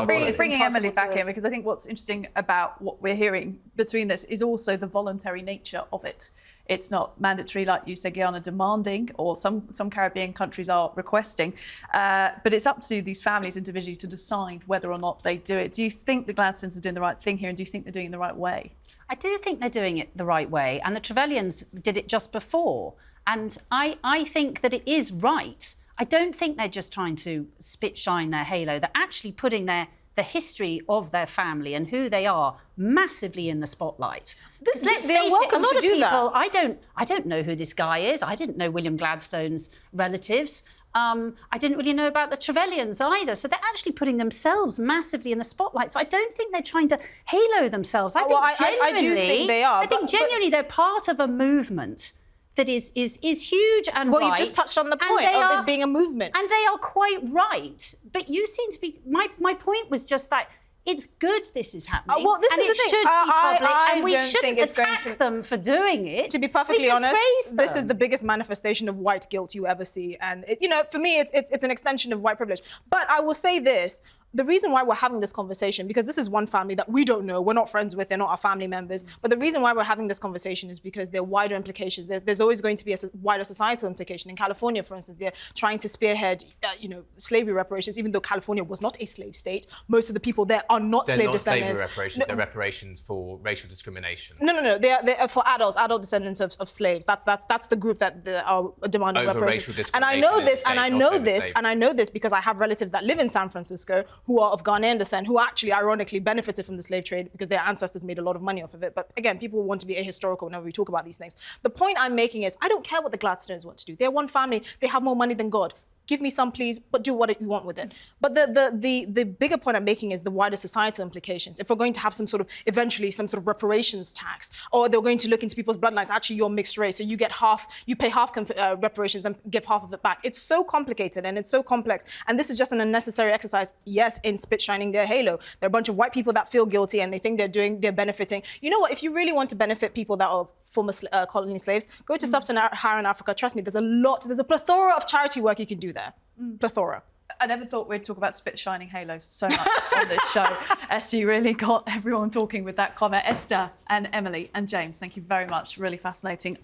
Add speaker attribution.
Speaker 1: Bringing Emily back in, because I think what's interesting about what we're hearing between this is also the voluntary nature of it. It's not mandatory, like you said, Guyana demanding, or some Caribbean countries are requesting, but it's up to these families individually to decide whether or not they do it. Do you think the Gladstones are doing the right thing here, and do you think they're doing it the right way?
Speaker 2: I do think they're doing it the right way, and the Trevelyan's did it just before, and I think that it is right. I don't think they're just trying to spit shine their halo. They're actually putting the history of their family and who they are massively in the spotlight.
Speaker 3: Let's face it, a lot of people,
Speaker 2: I don't know who this guy is. I didn't know William Gladstone's relatives. I didn't really know about the Trevelyan's either. So they're actually putting themselves massively in the spotlight. So I don't think they're trying to halo themselves. I do think they are. I think genuinely they're part of a movement that is huge and right.
Speaker 3: Well, you just touched on the point of it being a movement.
Speaker 2: And they are quite right. But you seem to be... My point was just that it's good this is happening.
Speaker 3: Well, this
Speaker 2: and
Speaker 3: is the
Speaker 2: it
Speaker 3: thing.
Speaker 2: should be public, and we
Speaker 3: don't
Speaker 2: shouldn't
Speaker 3: think it's
Speaker 2: attack
Speaker 3: going to...
Speaker 2: them for doing it.
Speaker 3: To be perfectly honest, this is
Speaker 2: them.
Speaker 3: the biggest manifestation of white guilt you ever see. And, for me, it's an extension of white privilege. But I will say this. The reason why we're having this conversation, because this is one family that we don't know, we're not friends with, they're not our family members, but the reason why we're having this conversation is because there are wider implications. There's always going to be a wider societal implication. In California, for instance, they're trying to spearhead, slavery reparations, even though California was not a slave state. Most of the people there are not slave descendants.
Speaker 4: They're not slavery reparations, they're reparations for racial discrimination.
Speaker 3: No. They're for adult descendants of slaves. That's the group that are demanding reparations.
Speaker 4: Racial discrimination.
Speaker 3: And I know this because I have relatives that live in San Francisco who are of Ghanaian descent, who actually ironically benefited from the slave trade because their ancestors made a lot of money off of it. But again, people want to be ahistorical whenever we talk about these things. The point I'm making is I don't care what the Gladstones want to do. They're one family. They have more money than God. Give me some, please, but do what you want with it. But the bigger point I'm making is the wider societal implications. If we're going to have some sort of reparations tax, or they're going to look into people's bloodlines, actually you're mixed race, so you pay half reparations and give half of it back. It's so complicated and it's so complex. And this is just an unnecessary exercise, yes, in spit shining their halo. There are a bunch of white people that feel guilty and they think they're benefiting. You know what, if you really want to benefit people that are former colony slaves, go to sub-Saharan Africa. Trust me, there's a plethora of charity work you can do there. Plethora.
Speaker 1: I never thought we'd talk about spit shining halos so much on this show. Esther, you really got everyone talking with that comment. Esther and Emily and James, thank you very much. Really fascinating.